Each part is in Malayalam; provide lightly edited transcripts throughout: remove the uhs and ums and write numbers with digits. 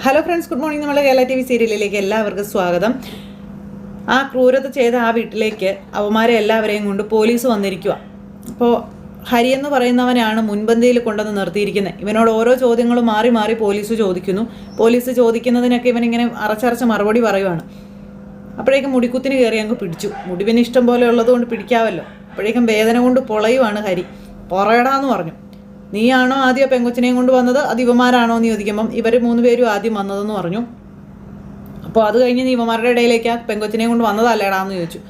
Hello friends, good morning. നമ്മളെ കേരള TV സീരിയലിലേക്ക് എല്ലാവർക്കും സ്വാഗതം. ആ ക്രൂരത ചെയ്ത ആ വീട്ടിലേക്ക് അവന്മാരെ എല്ലാവരെയും കൊണ്ട് പോലീസ് വന്നിരിക്കുക. അപ്പോൾ ഹരി എന്ന് പറയുന്നവനാണ് മുൻപന്തിയിൽ കൊണ്ടുവന്ന് നിർത്തിയിരിക്കുന്നത്. ഇവനോട് ഓരോ ചോദ്യങ്ങളും മാറി മാറി പോലീസ് ചോദിക്കുന്നു. പോലീസ് ചോദിക്കുന്നതിനൊക്കെ ഇവനിങ്ങനെ അറച്ചറച്ച മറുപടി പറയുവാണ്. അപ്പോഴേക്കും മുടിക്കുത്തിന് കയറി അങ്ങ് പിടിച്ചു. മുടിവിന് ഇഷ്ടം പോലെ ഉള്ളതുകൊണ്ട് പിടിക്കാമല്ലോ. അപ്പോഴേക്കും വേദന കൊണ്ട് പൊളയുവാണ് ഹരി. പൊറയടാന്ന് പറഞ്ഞു. നീയാണോ ആദ്യം പെങ്കൊച്ചിനെയും കൊണ്ട് വന്നത്, അത് ഇവന്മാരാണോ എന്ന് ചോദിക്കുമ്പം ഇവർ 3 പേരും ആദ്യം വന്നതെന്ന് പറഞ്ഞു. അപ്പോൾ അത് കഴിഞ്ഞ് നീ ഇവന്മാരുടെ ഇടയിലേക്ക് ആ പെങ്കൊച്ചിനെയും കൊണ്ട് വന്നതല്ലേടാന്ന് ചോദിച്ചു.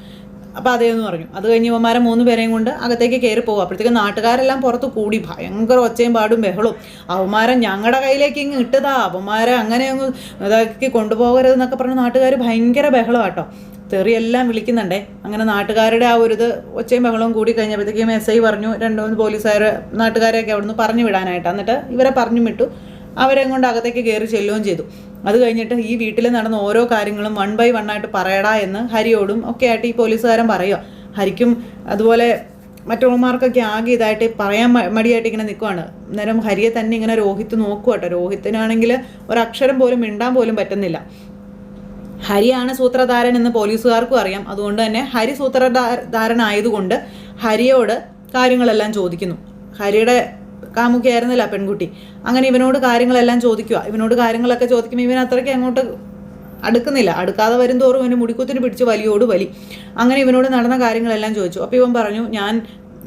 അപ്പോൾ അതേന്ന് പറഞ്ഞു. അത് കഴിഞ്ഞ് ഇവന്മാരെ 3 പേരെയും കൊണ്ട് അകത്തേക്ക് കയറി പോകും. അപ്പോഴത്തേക്ക് നാട്ടുകാരെല്ലാം പുറത്ത് കൂടി ഭയങ്കര ഒച്ചയും പാടും ബഹളവും. അവന്മാരെ ഞങ്ങളുടെ കയ്യിലേക്ക് ഇങ്ങ് ഇട്ടതാ, അവന്മാരെ അങ്ങനെ അങ്ങ് ഇതാക്കി കൊണ്ടുപോകരുതെന്നൊക്കെ പറഞ്ഞ് നാട്ടുകാർ ഭയങ്കര ബഹളമാട്ടോ. തെറിയെല്ലാം വിളിക്കുന്നുണ്ടേ. അങ്ങനെ നാട്ടുകാരുടെ ആ ഒരു ഒച്ചയും ബഹളവും കൂടി കഴിഞ്ഞപ്പോഴത്തേക്കും SI പറഞ്ഞു 2-3 പോലീസുകാർ നാട്ടുകാരെയൊക്കെ അവിടുന്ന് പറഞ്ഞു വിടാനായിട്ട്. എന്നിട്ട് ഇവരെ പറഞ്ഞു വിട്ടു. അവരെ കൊണ്ട് അകത്തേക്ക് കയറി ചെല്ലുകയും ചെയ്തു. അത് കഴിഞ്ഞിട്ട് ഈ വീട്ടിൽ നടന്ന ഓരോ കാര്യങ്ങളും 1 by 1 ആയിട്ട് പറയടാ എന്ന് ഹരിയോടും ഒക്കെ ആയിട്ട് ഈ പോലീസുകാരൻ പറയുക. ഹരിക്കും അതുപോലെ മറ്റുള്ളവർക്കൊക്കെ ആകെ ഇതായിട്ട് പറയാൻ മടിയായിട്ട് ഇങ്ങനെ നിൽക്കുവാണ്. അന്നേരം ഹരിയെ തന്നെ ഇങ്ങനെ രോഹിത്ത് നോക്കുക കേട്ടോ. രോഹിത്തിനാണെങ്കിൽ ഒരക്ഷരം പോലും മിണ്ടാൻ പോലും പറ്റുന്നില്ല. ഹരിയാണ് സൂത്രധാരൻ എന്ന് പോലീസുകാർക്കും അറിയാം. അതുകൊണ്ട് തന്നെ ഹരി സൂത്രധാരനായതുകൊണ്ട് ഹരിയോട് കാര്യങ്ങളെല്ലാം ചോദിക്കുന്നു. ഹരിയുടെ കാമുകിയായിരുന്നില്ല പെൺകുട്ടി. അങ്ങനെ ഇവനോട് കാര്യങ്ങളെല്ലാം ചോദിക്കുക. ഇവനോട് കാര്യങ്ങളൊക്കെ ചോദിക്കുമ്പോൾ ഇവൻ അത്രയ്ക്ക് അങ്ങോട്ട് അടുക്കുന്നില്ല. അടുക്കാതെ വരും തോറും ഇവന് മുടിക്കുത്തിന് പിടിച്ച് വലിയോട് വലി. അങ്ങനെ ഇവനോട് നടന്ന കാര്യങ്ങളെല്ലാം ചോദിച്ചു. അപ്പോൾ ഇവൻ പറഞ്ഞു, ഞാൻ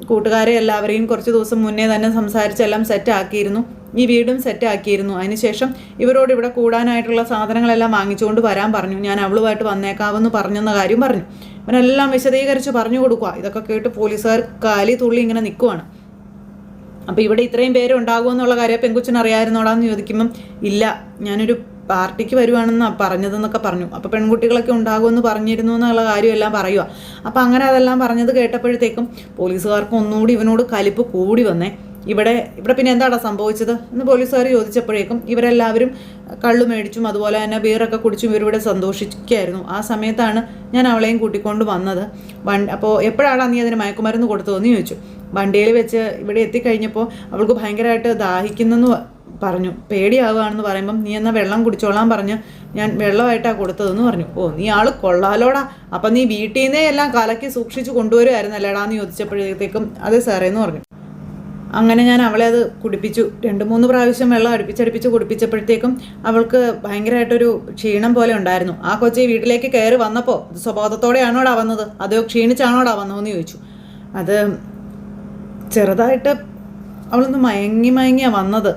കൂട്ടുകാരെ എല്ലാവരെയും കുറച്ച് ദിവസം മുന്നേ തന്നെ സംസാരിച്ചെല്ലാം സെറ്റാക്കിയിരുന്നു. ഈ വീടും സെറ്റാക്കിയിരുന്നു. അതിനുശേഷം ഇവരോട് ഇവിടെ കൂടാനായിട്ടുള്ള സാധനങ്ങളെല്ലാം വാങ്ങിച്ചുകൊണ്ട് വരാൻ പറഞ്ഞു. ഞാൻ അവളുമായിട്ട് വന്നേക്കാമെന്ന് പറഞ്ഞെന്ന കാര്യം പറഞ്ഞു. ഇവനെല്ലാം വിശദീകരിച്ച് പറഞ്ഞു കൊടുക്കുക. ഇതൊക്കെ കേട്ട് പോലീസുകാർ കാലി തുള്ളി ഇങ്ങനെ നിൽക്കുവാണ്. അപ്പോൾ ഇവിടെ ഇത്രയും പേര് ഉണ്ടാകുമെന്നുള്ള കാര്യം പെങ്കുച്ചിന് അറിയാമായിരുന്നോടാന്ന് ചോദിക്കുമ്പം ഇല്ല, ഞാനൊരു പാർട്ടിക്ക് വരുവാണെന്നാണ് പറഞ്ഞതെന്നൊക്കെ പറഞ്ഞു. അപ്പോൾ പെൺകുട്ടികളൊക്കെ ഉണ്ടാകുമെന്ന് പറഞ്ഞിരുന്നു എന്നുള്ള കാര്യമെല്ലാം പറയുക. അപ്പോൾ അങ്ങനെ അതെല്ലാം പറഞ്ഞത് കേട്ടപ്പോഴത്തേക്കും പോലീസുകാർക്ക് ഒന്നുകൂടി ഇവനോട് കലിപ്പ് കൂടി വന്നേ. ഇവിടെ പിന്നെ എന്താടാ സംഭവിച്ചത് എന്ന് പോലീസുകാർ ചോദിച്ചപ്പോഴേക്കും ഇവരെല്ലാവരും കള്ളു മേടിച്ചും അതുപോലെ തന്നെ ബീറൊക്കെ കുടിച്ചും ഇവരിവിടെ സന്തോഷിക്കുകയായിരുന്നു. ആ സമയത്താണ് ഞാൻ അവളെയും കൂട്ടിക്കൊണ്ട് വന്നത്. അപ്പോൾ എപ്പോഴാണ് നീ അതിന് മയക്കുമരുന്ന് കൊടുത്തതെന്ന് ചോദിച്ചു. വണ്ടിയിൽ വെച്ച് ഇവിടെ എത്തിക്കഴിഞ്ഞപ്പോൾ അവൾക്ക് ഭയങ്കരമായിട്ട് ദാഹിക്കുന്നെന്ന് പറഞ്ഞു. പേടിയാവുകയാണെന്ന് പറയുമ്പം നീ എന്നാൽ വെള്ളം കുടിച്ചോളാൻ പറഞ്ഞ് ഞാൻ വെള്ളമായിട്ടാണ് കൊടുത്തതെന്ന് പറഞ്ഞു. ഓ, നീ ആൾ കൊള്ളാലോടാ, അപ്പം നീ വീട്ടിൽ നിന്നേ എല്ലാം കലക്കി സൂക്ഷിച്ച് കൊണ്ടുവരുമായിരുന്നല്ലേടാന്ന് ചോദിച്ചപ്പോഴത്തേക്കും അതെ സാറേ എന്ന് പറഞ്ഞു. അങ്ങനെ ഞാൻ അവളെ അത് കുടിപ്പിച്ചു. 2-3 പ്രാവശ്യം വെള്ളം അടുപ്പിച്ചടുപ്പിച്ച് കുടിപ്പിച്ചപ്പോഴത്തേക്കും അവൾക്ക് ഭയങ്കരമായിട്ടൊരു ക്ഷീണം പോലെ ഉണ്ടായിരുന്നു. ആ കൊച്ചി വീട്ടിലേക്ക് കയറി വന്നപ്പോൾ സ്വബോധത്തോടെയാണോടാ വന്നത്, അതോ ക്ഷീണിച്ചാണോടാ വന്നതെന്ന് ചോദിച്ചു. അത് ചെറുതായിട്ട് അവളൊന്ന് മയങ്ങിയാണ് വന്നത്.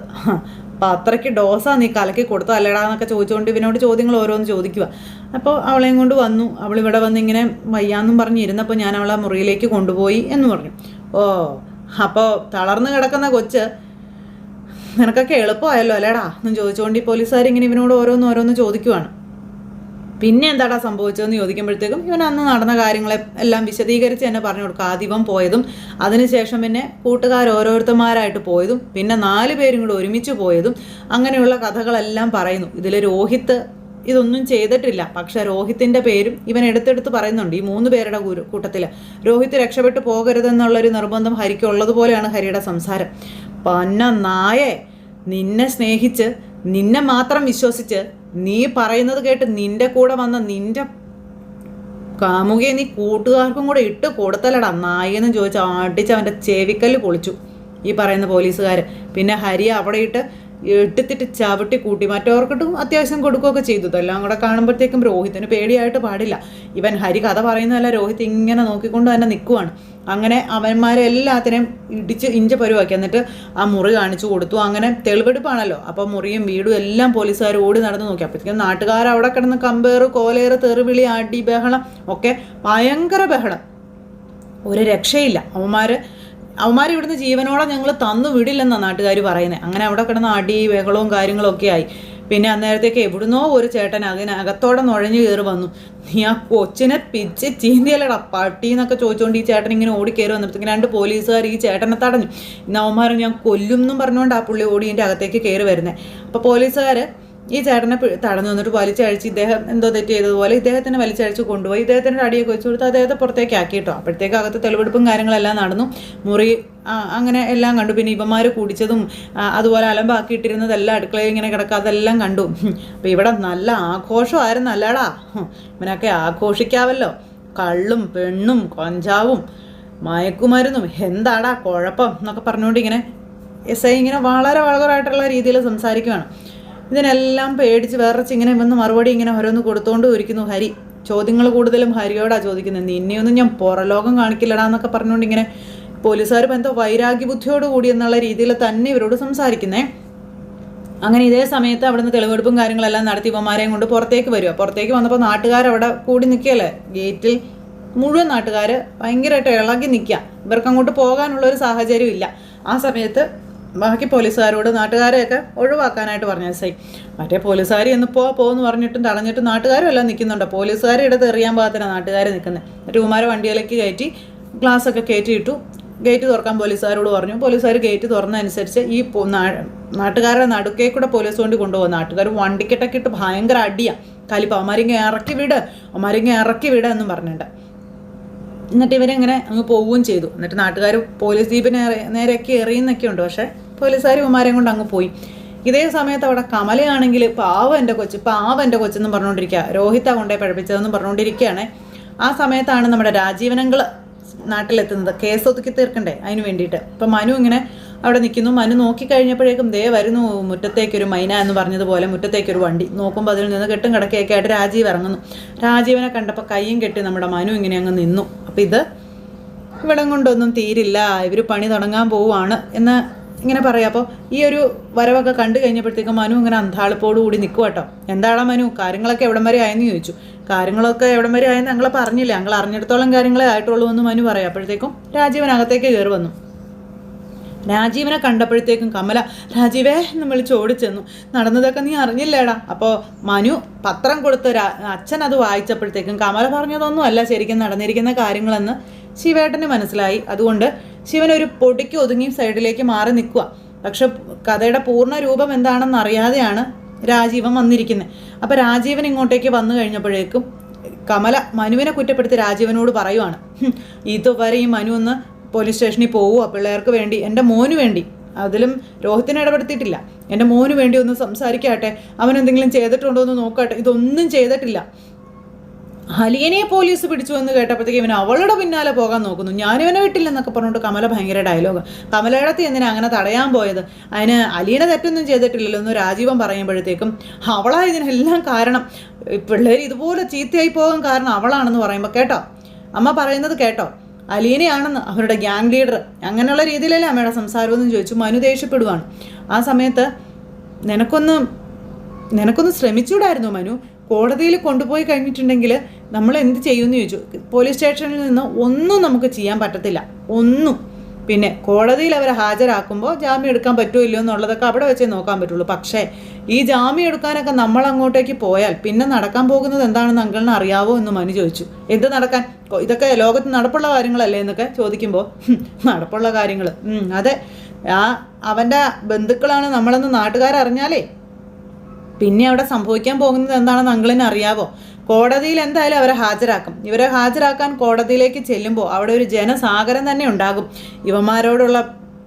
അപ്പോൾ അത്രയ്ക്ക് ഡോസാണ് നീ കലക്കി കൊടുത്തല്ലേടാന്നൊക്കെ ചോദിച്ചുകൊണ്ട് ഇവനോട് ചോദ്യങ്ങൾ ഓരോന്ന് ചോദിക്കുക. അപ്പോൾ അവളെയും കൊണ്ട് വന്നു. അവളിവിടെ വന്ന് ഇങ്ങനെ വയ്യാന്നും പറഞ്ഞിരുന്നപ്പോൾ ഞാൻ അവളെ മുറിയിലേക്ക് കൊണ്ടുപോയി എന്ന് പറഞ്ഞു. ഓ, അപ്പോൾ തളർന്ന് കിടക്കുന്ന കൊച്ച് നിനക്കൊക്കെ എളുപ്പമായല്ലോ അല്ലേടാ എന്ന് ചോദിച്ചുകൊണ്ട് ഈ പോലീസുകാരിങ്ങനെ ഇവനോട് ഓരോന്ന് ചോദിക്കുവാണ്. പിന്നെ എന്താടാ സംഭവിച്ചതെന്ന് ചോദിക്കുമ്പോഴത്തേക്കും ഇവൻ അന്ന് നടന്ന കാര്യങ്ങളെ എല്ലാം വിശദീകരിച്ച് തന്നെ പറഞ്ഞു കൊടുക്കുക. ആദ്യം പോയതും അതിനുശേഷം പിന്നെ കൂട്ടുകാർ ഓരോരുത്തന്മാരായിട്ട് പോയതും പിന്നെ 4 പേരും കൂടെ ഒരുമിച്ച് പോയതും അങ്ങനെയുള്ള കഥകളെല്ലാം പറയുന്നു. ഇതിൽ രോഹിത്ത് ഇതൊന്നും ചെയ്തിട്ടില്ല. പക്ഷെ രോഹിത്തിൻ്റെ പേരും ഇവൻ എടുത്തെടുത്ത് പറയുന്നുണ്ട്. ഈ 3 പേരുടെ കൂട്ടത്തിൽ രോഹിത്ത് രക്ഷപ്പെട്ടു പോകരുതെന്നുള്ളൊരു നിർബന്ധം ഹരിക്കുള്ളതുപോലെയാണ് ഹരിയുടെ സംസാരം. പന്ന നായെ, നിന്നെ സ്നേഹിച്ച് നിന്നെ മാത്രം വിശ്വസിച്ച് നീ പറയുന്നത് കേട്ട് നിന്റെ കൂടെ വന്ന നിന്റെ കാമുകയെ നീ കൂട്ടുകാർക്കും കൂടെ ഇട്ട് കൊടുത്തല്ലടാ നായെന്ന് ചോദിച്ച് അടിച്ച് അവൻ്റെ ചെവിക്കല്ല് പൊളിച്ചു ഈ പറയുന്ന പോലീസുകാർ. പിന്നെ ഹരി അവിടെ ഇട്ടിത്തിട്ട് ചവിട്ടി കൂട്ടി മറ്റവർക്കിട്ടും അത്യാവശ്യം കൊടുക്കുകയൊക്കെ ചെയ്തു. ഇതെല്ലാം കൂടെ കാണുമ്പോഴത്തേക്കും രോഹിത്തിന് പേടിയായിട്ട് പാടില്ല. ഇവൻ ഹരി കഥ പറയുന്നതല്ല, രോഹിത് ഇങ്ങനെ നോക്കിക്കൊണ്ട് തന്നെ നിൽക്കുവാണ്. അങ്ങനെ അവന്മാരെ എല്ലാത്തിനെയും ഇടിച്ച് ഇഞ്ച പരുവാക്കി. എന്നിട്ട് ആ മുറി കാണിച്ചു കൊടുത്തു. അങ്ങനെ തെളിവെടുപ്പാണല്ലോ. അപ്പോൾ മുറിയും വീടും എല്ലാം പോലീസുകാർ ഓടി നടന്ന് നോക്കി. അപ്പോഴത്തേക്കും നാട്ടുകാർ അവിടെ കിടന്ന് കമ്പേറ് കോലേറ് തെറിവിളി അടി ബഹളം ഒക്കെ ഭയങ്കര ബഹളം. ഒരു രക്ഷയില്ല. അവന്മാർ ഇവിടുന്ന് ജീവനോടെ ഞങ്ങൾ തന്നു വിടില്ലെന്നാണ് നാട്ടുകാർ പറയുന്നത്. അങ്ങനെ അവിടെ കിടന്ന അടി ബഹളവും കാര്യങ്ങളൊക്കെ ആയി. പിന്നെ അന്നേരത്തേക്ക് എവിടുന്നോ ഒരു ചേട്ടൻ അതിനകത്തോടെ നുഴഞ്ഞു കയറി വന്നു. നീ ആ കൊച്ചിനെ പിച്ച് ചീന്തിയല്ലടാ പട്ടി എന്നൊക്കെ ചോദിച്ചുകൊണ്ട് ഈ ചേട്ടൻ ഇങ്ങനെ ഓടിക്കയറി വന്നപ്പോഴത്തേക്കും 2 പോലീസുകാർ ഈ ചേട്ടനെ തടഞ്ഞു. ഇന്ന് അവന്മാരെ ഞാൻ കൊല്ലും എന്നും പറഞ്ഞുകൊണ്ട് ആ പുള്ളി ഓടി എൻ്റെ അകത്തേക്ക് കയറി വരുന്നത്. അപ്പോൾ പോലീസുകാർ ഈ ചേട്ടനെ തടഞ്ഞു വന്നിട്ട് വലിച്ചഴിച്ച് ഇദ്ദേഹം എന്തോ തെറ്റ് ചെയ്തതുപോലെ ഇദ്ദേഹത്തിനെ വലിച്ചഴിച്ച് കൊണ്ടുപോയി ഇദ്ദേഹത്തിൻ്റെ അടിയൊക്കെ വെച്ച് കൊടുത്ത് അദ്ദേഹത്തെ പുറത്തേക്ക് ആക്കിയിട്ടോ. അപ്പോഴത്തേക്ക് അകത്ത് തെളിവെടുപ്പും കാര്യങ്ങളെല്ലാം നടന്നു. മുറി അങ്ങനെ എല്ലാം കണ്ടു. പിന്നെ ഇവന്മാർ കുടിച്ചതും അതുപോലെ അലമ്പാക്കിയിട്ടിരുന്നതെല്ലാം അടുക്കളയിൽ ഇങ്ങനെ കിടക്കുക അതെല്ലാം കണ്ടു. അപ്പം ഇവിടെ നല്ല ആഘോഷമായിരുന്നു അല്ലാടാ, ഇവനൊക്കെ ആഘോഷിക്കാവല്ലോ. കള്ളും പെണ്ണും കൊഞ്ചാവും മയക്കുമരുന്നും എന്താടാ കുഴപ്പം എന്നൊക്കെ പറഞ്ഞുകൊണ്ട് ഇങ്ങനെ എസ് ഐ ഇങ്ങനെ വളരെ വളരായിട്ടുള്ള രീതിയിൽ സംസാരിക്കുകയാണ്. ഇതിനെല്ലാം പേടിച്ച് വിറച്ച് ഇങ്ങനെ വന്ന് മറുപടി ഇങ്ങനെ ഓരോന്ന് കൊടുത്തുകൊണ്ട് ഇരിക്കുന്നു ഹരി. ചോദ്യങ്ങൾ കൂടുതലും ഹരിയോടാ ചോദിക്കുന്നത്. നിന്നെയൊന്നും ഞാൻ പുറലോകം കാണിക്കില്ലടാ എന്നൊക്കെ പറഞ്ഞുകൊണ്ട് ഇങ്ങനെ പോലീസുകാർ എന്തോ വൈരാഗ്യ ബുദ്ധിയോട് കൂടി എന്നുള്ള രീതിയിൽ തന്നെ ഇവരോട് സംസാരിക്കുന്നേ. അങ്ങനെ ഇതേ സമയത്ത് അവിടുന്ന് തെളിവെടുപ്പും കാര്യങ്ങളെല്ലാം നടത്തി ഇവന്മാരെയും കൊണ്ട് പുറത്തേക്ക് വരിക. പുറത്തേക്ക് വന്നപ്പോൾ നാട്ടുകാരവിടെ കൂടി നിൽക്കുകയല്ലേ, ഗേറ്റിൽ മുഴുവൻ നാട്ടുകാർ ഭയങ്കരമായിട്ട് ഇളകി നിൽക്കുക. ഇവർക്ക് അങ്ങോട്ട് പോകാനുള്ളൊരു സാഹചര്യം ഇല്ല. ആ സമയത്ത് ബാക്കി പോലീസുകാരോട് നാട്ടുകാരെയൊക്കെ ഒഴിവാക്കാനായിട്ട് പറഞ്ഞു എസ് ഐ. മറ്റേ പോലീസുകാർ എന്ന് പോകുമെന്ന് പറഞ്ഞിട്ടും തടഞ്ഞിട്ടും നാട്ടുകാരും എല്ലാം നിൽക്കുന്നുണ്ട്. പോലീസുകാരെ ഇടത്ത് എറിയാൻ പാകത്തിനാണ് നാട്ടുകാർ നിൽക്കുന്നത്. എന്നിട്ട് ഉമാരെ വണ്ടിയിലേക്ക് കയറ്റി ഗ്ലാസ്സൊക്കെ കയറ്റിയിട്ടു. ഗേറ്റ് തുറക്കാൻ പോലീസുകാരോട് പറഞ്ഞു. പോലീസുകാർ ഗേറ്റ് തുറന്നതനുസരിച്ച് ഈ നാട്ടുകാരുടെ നടുക്കേ കൂടെ പോലീസ് കൊണ്ട് കൊണ്ടുപോകും. നാട്ടുകാർ വണ്ടിക്കിട്ടൊക്കെ ഇട്ട് ഭയങ്കര അടിയാണ്. കലിപ്പ അമാരിങ്ങ ഇറക്കി വിട് എന്നും പറഞ്ഞിട്ടുണ്ട്. എന്നിട്ട് ഇവരിങ്ങനെ അങ്ങ് പോവുകയും ചെയ്തു. എന്നിട്ട് നാട്ടുകാർ പോലീസ് ജീപ്പിനെ നേരെയൊക്കെ എറിയുന്നൊക്കെ ഉണ്ട്. പക്ഷേ പോലീസുകാർ ഇവന്മാരെയും കൊണ്ട് അങ്ങ് പോയി. ഇതേ സമയത്ത് അവിടെ കമലയാണെങ്കിൽ പാവം എൻ്റെ കൊച്ചെന്നും പറഞ്ഞുകൊണ്ടിരിക്കുക. രോഹിത കൊണ്ടേ പഴപ്പിച്ചതെന്നും പറഞ്ഞുകൊണ്ടിരിക്കുകയാണ്. ആ സമയത്താണ് നമ്മുടെ രാജീവനങ്ങൾ നാട്ടിലെത്തുന്നത്. കേസ് ഒതുക്കി തീർക്കണ്ടേ അതിന് വേണ്ടിയിട്ട്. അപ്പം മനു ഇങ്ങനെ അവിടെ നിൽക്കുന്നു. മനു നോക്കിക്കഴിഞ്ഞപ്പോഴേക്കും ദേ വരുന്നു മുറ്റത്തേക്കൊരു മൈന എന്ന് പറഞ്ഞതുപോലെ മുറ്റത്തേക്കൊരു വണ്ടി. നോക്കുമ്പോൾ അതിൽ നിന്ന് കെട്ടും കിടക്കയൊക്കെ ആയിട്ട് രാജീവ് ഇറങ്ങുന്നു. രാജീവിനെ കണ്ടപ്പോൾ കയ്യും കെട്ടി നമ്മുടെ മനു ഇങ്ങനെ അങ്ങ് നിന്നു. അപ്പം ഇത് ഇവിടം കൊണ്ടൊന്നും തീരില്ല, ഇവർ പണി തുടങ്ങാൻ പോവുകയാണ് എന്ന് ഇങ്ങനെ പറയാം. അപ്പോൾ ഈ ഒരു വരവൊക്കെ കണ്ടു കഴിഞ്ഞപ്പോഴത്തേക്കും മനു ഇങ്ങനെ അന്താളിപ്പോട് കൂടി നിൽക്കും കേട്ടോ. എന്താടാ മനു, കാര്യങ്ങളൊക്കെ എവിടം വരെ ആയെന്ന് ചോദിച്ചു. കാര്യങ്ങളൊക്കെ എവിടം വരെ ആയെന്ന് ഞങ്ങളെ പറഞ്ഞില്ല, ഞങ്ങൾ അറിഞ്ഞിടത്തോളം കാര്യങ്ങളെ ആയിട്ടുള്ളൂ എന്ന് മനു പറയാം. അപ്പോഴത്തേക്കും രാജീവനകത്തേക്ക് കയറി വന്നു. രാജീവിനെ കണ്ടപ്പോഴത്തേക്കും കമല രാജീവേ എന്ന് വിളിച്ച് ഓടിച്ചെന്നു. നടന്നതൊക്കെ നീ അറിഞ്ഞില്ലേടാ. അപ്പോൾ മനു പത്രം കൊടുത്ത് അച്ഛൻ അത് വായിച്ചപ്പോഴത്തേക്കും കമല പറഞ്ഞതൊന്നും അല്ല ശരിക്കും നടന്നിരിക്കുന്ന കാര്യങ്ങളെന്ന് ശിവേട്ടന് മനസ്സിലായി. അതുകൊണ്ട് ശിവൻ ഒരു പൊടിക്ക് ഒതുങ്ങി സൈഡിലേക്ക് മാറി നിൽക്കുക. പക്ഷെ കഥയുടെ പൂർണ്ണ രൂപം എന്താണെന്ന് അറിയാതെയാണ് രാജീവൻ വന്നിരിക്കുന്നത്. അപ്പോൾ രാജീവൻ ഇങ്ങോട്ടേക്ക് വന്നു കഴിഞ്ഞപ്പോഴേക്കും കമല മനുവിനെ കുറ്റപ്പെടുത്തി രാജീവനോട് പറയുവാണ്, ഇതുവരെ ഈ മനു ഒന്ന് പോലീസ് സ്റ്റേഷനിൽ പോവുക പിള്ളേർക്ക് വേണ്ടി, എൻ്റെ മോന് വേണ്ടി, അതിലും രോഹിത്തിനെ ഇടപെടുത്തിയിട്ടില്ല, എൻ്റെ മോന് വേണ്ടി ഒന്ന് സംസാരിക്കാട്ടെ, അവൻ എന്തെങ്കിലും ചെയ്തിട്ടുണ്ടോ എന്ന് നോക്കട്ടെ. ഇതൊന്നും ചെയ്തിട്ടില്ല. അലിയനെ പോലീസ് പിടിച്ചു എന്ന് കേട്ടപ്പോഴത്തേക്ക് ഇവൻ അവളുടെ പിന്നാലെ പോകാൻ നോക്കുന്നു. ഞാനിവനെ വിട്ടില്ലെന്നൊക്കെ പറഞ്ഞുകൊണ്ട് കമല ഭയങ്കര ഡയലോഗ്. കമലയിടത്ത് എന്തിനാ അങ്ങനെ തടയാൻ പോയത്? അതിന് അലീനെ തെറ്റൊന്നും ചെയ്തിട്ടില്ലല്ലോ എന്ന് രാജീവൻ പറയുമ്പോഴത്തേക്കും അവളാ ഇതിനെല്ലാം കാരണം, പിള്ളേർ ഇതുപോലെ ചീത്തയായി പോകാൻ കാരണം അവളാണെന്ന് പറയുമ്പോൾ കേട്ടോ, അമ്മ പറയുന്നത് കേട്ടോ, അലീനയാണെന്ന് അവരുടെ ഗ്യാങ് ലീഡർ, അങ്ങനെയുള്ള രീതിയിലല്ലേ അമ്മയുടെ സംസാരമെന്ന് ചോദിച്ചു. മനു ദേഷ്യപ്പെടുവാണ്. ആ സമയത്ത് നിനക്കൊന്ന് ശ്രമിച്ചുകൂടായിരുന്നു മനു? കോടതിയിൽ കൊണ്ടുപോയി കഴിഞ്ഞിട്ടുണ്ടെങ്കിൽ നമ്മൾ എന്ത് ചെയ്യുമെന്ന് ചോദിച്ചു. പോലീസ് സ്റ്റേഷനിൽ നിന്ന് ഒന്നും നമുക്ക് ചെയ്യാൻ പറ്റത്തില്ല, ഒന്നും. പിന്നെ കോടതിയിൽ അവരെ ഹാജരാക്കുമ്പോൾ ജാമ്യം എടുക്കാൻ പറ്റുമോ ഇല്ലയോ എന്നുള്ളതൊക്കെ അവിടെ വെച്ചേ നോക്കാൻ പറ്റുള്ളൂ. പക്ഷേ ഈ ജാമ്യം എടുക്കാനൊക്കെ നമ്മൾ അങ്ങോട്ടേക്ക് പോയാൽ പിന്നെ നടക്കാൻ പോകുന്നത് എന്താണെന്ന് അങ്കിളിന് അറിയാവോ എന്ന് മനു ചോദിച്ചു. എന്ത് നടക്കാൻ? ഇതൊക്കെ ലോകത്ത് നടപ്പുള്ള കാര്യങ്ങളല്ലേ എന്നൊക്കെ ചോദിക്കുമ്പോൾ നടപ്പുള്ള കാര്യങ്ങൾ, അതെ, അവൻ്റെ ബന്ധുക്കളാണ് നമ്മളെന്ന് നാട്ടുകാരറിഞ്ഞാലേ പിന്നെ അവിടെ സംഭവിക്കാൻ പോകുന്നത് എന്താണെന്ന് അങ്കിളിന് അറിയാവോ? കോടതിയിൽ എന്തായാലും അവരെ ഹാജരാക്കും. ഇവരെ ഹാജരാക്കാൻ കോടതിയിലേക്ക് ചെല്ലുമ്പോൾ അവിടെ ഒരു ജനസാഗരം തന്നെ ഉണ്ടാകും ഇവന്മാരോടുള്ള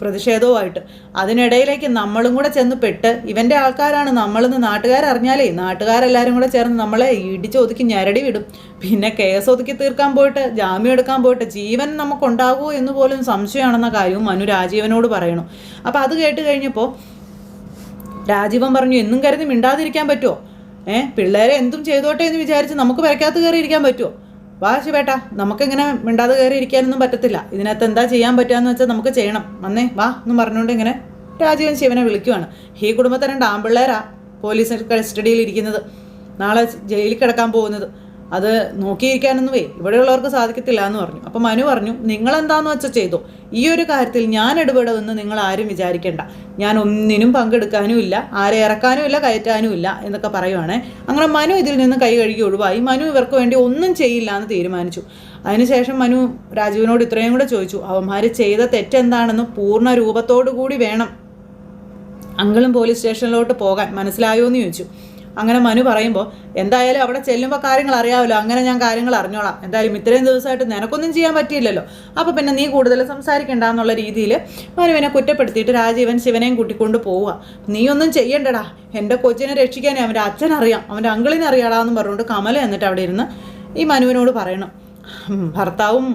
പ്രതിഷേധവുമായിട്ട്. അതിനിടയിലേക്ക് നമ്മളും കൂടെ ചെന്ന് പെട്ട് ഇവൻ്റെ ആൾക്കാരാണ് നമ്മളെന്ന് നാട്ടുകാരറിഞ്ഞാലേ നാട്ടുകാരെല്ലാവരും കൂടെ ചേർന്ന് നമ്മളെ ഇടിച്ചൊതുക്കി ഞരടി വിടും. പിന്നെ കേസ് ഒതുക്കി തീർക്കാൻ പോയിട്ട് ജാമ്യം എടുക്കാൻ പോയിട്ട് ജീവൻ നമുക്കുണ്ടാകുമോ എന്ന് പോലും സംശയമാണെന്ന കാര്യവും മനു രാജീവനോട് പറയണു. അപ്പോൾ അത് കേട്ട് കഴിഞ്ഞപ്പോൾ രാജീവൻ പറഞ്ഞു, എന്നും കരുതി മിണ്ടാതിരിക്കാൻ പറ്റുമോ? പിള്ളേരെ എന്തും ചെയ്തോട്ടെ എന്ന് വിചാരിച്ച് നമുക്ക് വരയ്ക്കകത്ത് കയറി ഇരിക്കാൻ പറ്റുമോ? വാ ശിവേട്ടാ, നമുക്കിങ്ങനെ മിണ്ടാതെ കയറി ഇരിക്കാനൊന്നും പറ്റത്തില്ല. ഇതിനകത്ത് എന്താ ചെയ്യാൻ പറ്റുകയെന്ന് വെച്ചാൽ നമുക്ക് ചെയ്യണം, വന്നേ വാ എന്ന് പറഞ്ഞുകൊണ്ട് ഇങ്ങനെ രാജീവൻ ശിവനെ വിളിക്കുവാണ്. ഈ കുടുംബത്തെ 2 ആൺപിള്ളേരാ പോലീസ് കസ്റ്റഡിയിൽ ഇരിക്കുന്നത്, നാളെ ജയിലിൽ കിടക്കാൻ പോകുന്നത്. അത് നോക്കിയിരിക്കാനൊന്നും ഇവിടെയുള്ളവർക്ക് സാധിക്കത്തില്ല എന്ന് പറഞ്ഞു. അപ്പോൾ മനു പറഞ്ഞു, നിങ്ങളെന്താണെന്ന് വെച്ചാൽ ചെയ്തോ, ഈ ഒരു കാര്യത്തിൽ ഞാൻ ഇടപെടുമെന്ന് നിങ്ങൾ ആരും വിചാരിക്കേണ്ട, ഞാൻ ഒന്നിനും പങ്കെടുക്കാനും ഇല്ല, ആരെ ഇറക്കാനും ഇല്ല കയറ്റാനും ഇല്ല എന്നൊക്കെ പറയുവാണേ. അങ്ങനെ മനു ഇതിൽ നിന്ന് കൈ കഴുകി ഒഴിവായി. മനു ഇവർക്ക് വേണ്ടി ഒന്നും ചെയ്യില്ല എന്ന് തീരുമാനിച്ചു. അതിനുശേഷം മനു രാജീവിനോട് ഇത്രയും കൂടെ ചോദിച്ചു, അവന്മാർ ചെയ്ത തെറ്റെന്താണെന്ന് പൂർണ്ണ രൂപത്തോടു കൂടി വേണം അങ്കിളും പോലീസ് സ്റ്റേഷനിലോട്ട് പോകാൻ മനസ്സിലായോ എന്ന് ചോദിച്ചു. അങ്ങനെ മനു പറയുമ്പോൾ എന്തായാലും അവിടെ ചെല്ലുമ്പോൾ കാര്യങ്ങൾ അറിയാമല്ലോ, അങ്ങനെ ഞാൻ കാര്യങ്ങൾ അറിഞ്ഞോളാം, എന്തായാലും ഇത്രയും ദിവസമായിട്ട് നിനക്കൊന്നും ചെയ്യാൻ പറ്റിയില്ലല്ലോ, അപ്പോൾ പിന്നെ നീ കൂടുതൽ സംസാരിക്കണ്ട എന്നുള്ള രീതിയിൽ മനുവിനെ കുറ്റപ്പെടുത്തിയിട്ട് രാജീവൻ ശിവനെയും കൂട്ടിക്കൊണ്ട് പോവുക. നീ ഒന്നും ചെയ്യണ്ടടാ, എൻ്റെ കൊച്ചിനെ രക്ഷിക്കാനേ അവൻ്റെ അച്ഛനറിയാം, അവൻ്റെ അങ്കിളിനെ അറിയാടാ എന്ന് പറഞ്ഞുകൊണ്ട് കമല എന്നിട്ട് അവിടെ ഇരുന്ന് ഈ മനുവിനോട് പറയണം. ഭർത്താവും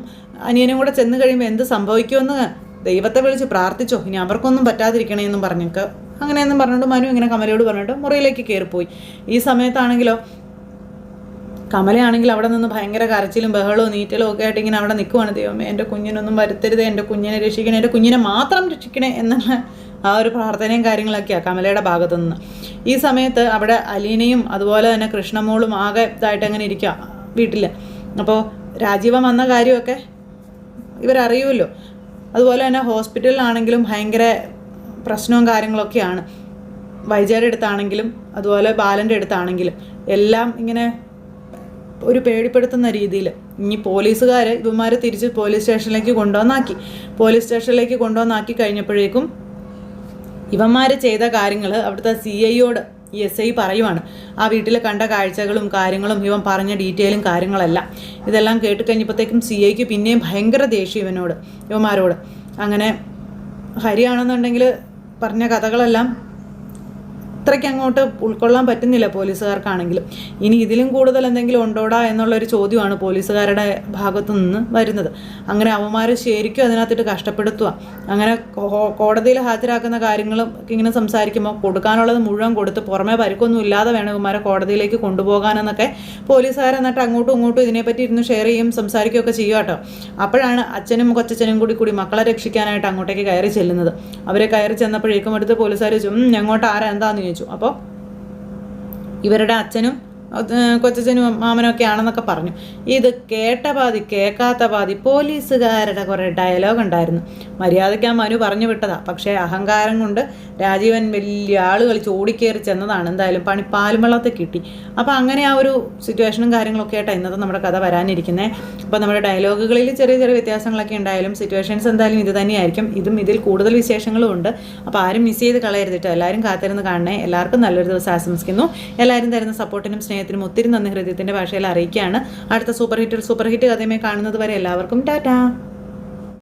അനിയനും കൂടെ ചെന്ന് കഴിയുമ്പോൾ എന്ത് സംഭവിക്കുമെന്ന് ദൈവത്തെ വിളിച്ച് പ്രാർത്ഥിച്ചോ, ഇനി അവർക്കൊന്നും പറ്റാതിരിക്കണേ എന്നും പറഞ്ഞിട്ട് അങ്ങനെയെന്നും പറഞ്ഞുകൊണ്ട് മനു ഇങ്ങനെ കമലയോട് പറഞ്ഞിട്ട് മുറിയിലേക്ക് കയറിപ്പോയി. ഈ സമയത്താണെങ്കിലോ കമലയാണെങ്കിൽ അവിടെ നിന്ന് ഭയങ്കര കരച്ചിലും ബഹളവും നീറ്റലും ഒക്കെ ആയിട്ട് ഇങ്ങനെ അവിടെ നിൽക്കുവാണ്. ദൈവമേ, എൻ്റെ കുഞ്ഞിനൊന്നും വരുത്തരുതേ, എൻ്റെ കുഞ്ഞിനെ രക്ഷിക്കണേ, എൻ്റെ കുഞ്ഞിനെ മാത്രം രക്ഷിക്കണേ എന്നുള്ള ആ ഒരു പ്രാർത്ഥനയും കാര്യങ്ങളൊക്കെയാണ് കമലയുടെ ഭാഗത്തു നിന്ന്. ഈ സമയത്ത് അവിടെ അലീനയും അതുപോലെ തന്നെ കൃഷ്ണമോളും ആകെ ഇതായിട്ട് അങ്ങനെ ഇരിക്കുക വീട്ടിൽ. അപ്പോൾ രാജീവൻ വന്ന കാര്യമൊക്കെ ഇവരറിയുമല്ലോ. അതുപോലെ തന്നെ ഹോസ്പിറ്റലിലാണെങ്കിലും ഭയങ്കര പ്രശ്നവും കാര്യങ്ങളൊക്കെയാണ്. വൈജയുടെ അടുത്താണെങ്കിലും അതുപോലെ ബാലൻ്റെ അടുത്താണെങ്കിലും എല്ലാം ഇങ്ങനെ ഒരു പേടിപ്പെടുത്തുന്ന രീതിയിൽ. ഇനി പോലീസുകാർ ഇവന്മാരെ തിരിച്ച് പോലീസ് സ്റ്റേഷനിലേക്ക് കൊണ്ടുവന്നാക്കി കഴിഞ്ഞപ്പോഴേക്കും ഇവന്മാർ ചെയ്ത കാര്യങ്ങൾ അവിടുത്തെ CIയോട് SI പറയുവാണ്. ആ വീട്ടിൽ കണ്ട കാഴ്ചകളും കാര്യങ്ങളും ഇവൻ പറഞ്ഞ ഡീറ്റെയിലും കാര്യങ്ങളെല്ലാം ഇതെല്ലാം കേട്ട് കഴിഞ്ഞപ്പോഴത്തേക്കും CIക്ക് പിന്നെയും ഭയങ്കര ദേഷ്യം ഇവന്മാരോട്. അങ്ങനെ ഹരിയാണെന്നുണ്ടെങ്കിൽ പറഞ്ഞ കഥകളെല്ലാം അത്രയ്ക്ക് അങ്ങോട്ട് ഉൾക്കൊള്ളാൻ പറ്റുന്നില്ല പോലീസുകാർക്കാണെങ്കിലും. ഇനി ഇതിലും കൂടുതൽ എന്തെങ്കിലും ഉണ്ടോടാ എന്നുള്ളൊരു ചോദ്യമാണ് പോലീസുകാരുടെ ഭാഗത്തു നിന്ന് വരുന്നത്. അങ്ങനെ അവന്മാർ ശരിക്കും അതിനകത്തിട്ട് കഷ്ടപ്പെടുത്തുക. അങ്ങനെ കോടതിയിൽ ഹാജരാക്കുന്ന കാര്യങ്ങളും ഇങ്ങനെ സംസാരിക്കുമ്പോൾ കൊടുക്കാനുള്ളത് മുഴുവൻ കൊടുത്ത് പുറമേ പരിക്കൊന്നും ഇല്ലാതെ വേണം ഇവന്മാരെ കോടതിയിലേക്ക് കൊണ്ടുപോകാനെന്നൊക്കെ പോലീസുകാർ എന്നിട്ട് അങ്ങോട്ടും ഇങ്ങോട്ടും ഇതിനെപ്പറ്റി ഇരുന്ന് ഷെയർ ചെയ്യും സംസാരിക്കുകയൊക്കെ ചെയ്യുക കേട്ടോ. അപ്പോഴാണ് അച്ഛനും കൊച്ചച്ഛനും കൂടി മക്കളെ രക്ഷിക്കാനായിട്ട് അങ്ങോട്ടേക്ക് കയറി ചെല്ലുന്നത്. അവരെ കയറി ചെന്നപ്പോഴേക്കും അടുത്ത് പോലീസുകാർ ചോദിച്ചു, ഞങ്ങോട്ട് ആരാ എന്താന്ന് ചോദിച്ചു. അപ്പോൾ ഇവരുടെ അച്ഛനും കൊച്ചച്ഛനും മാമനൊക്കെ ആണെന്നൊക്കെ പറഞ്ഞു. ഇത് കേട്ട പാതി കേൾക്കാത്ത പാതി പോലീസുകാരുടെ കുറേ ഡയലോഗ് ഉണ്ടായിരുന്നു. മര്യാദയ്ക്ക് ആ മനു പറഞ്ഞു വിട്ടതാ. പക്ഷേ അഹങ്കാരം കൊണ്ട് രാജീവൻ വലിയ ആള് കളിച്ച് ഓടിക്കയറി ചെന്നതാണ്. എന്തായാലും പണി പാലും വെള്ളത്തിൽ കിട്ടി. അപ്പോൾ അങ്ങനെ ആ ഒരു സിറ്റുവേഷനും കാര്യങ്ങളൊക്കെ ആയിട്ടാണ് ഇന്നത്തെ നമ്മുടെ കഥ വരാനിരിക്കുന്നത്. അപ്പോൾ നമ്മുടെ ഡയലോഗുകളിൽ ചെറിയ ചെറിയ വ്യത്യാസങ്ങളൊക്കെ ഉണ്ടായാലും സിറ്റുവേഷൻസ് എന്തായാലും ഇത് തന്നെയായിരിക്കും. ഇതിൽ കൂടുതൽ വിശേഷങ്ങളും ഉണ്ട്. അപ്പോൾ ആരും മിസ് ചെയ്ത് കളയരുതിട്ടോ. എല്ലാവരും കാത്തിരുന്ന് കാണണേ. എല്ലാവർക്കും നല്ലൊരു ദിവസം ആശംസിക്കുന്നു. എല്ലാവരും തരുന്ന സപ്പോർട്ടിനും സ്നേഹത്തിനും ഒത്തിരി നന്ദി ഹൃദയത്തിൻ്റെ ഭാഷയിൽ അറിയിക്കുകയാണ്. അടുത്ത സൂപ്പർ ഹിറ്റ് കഥയുമായി കാണുന്നത് വരെ എല്ലാവർക്കും ടാറ്റാ.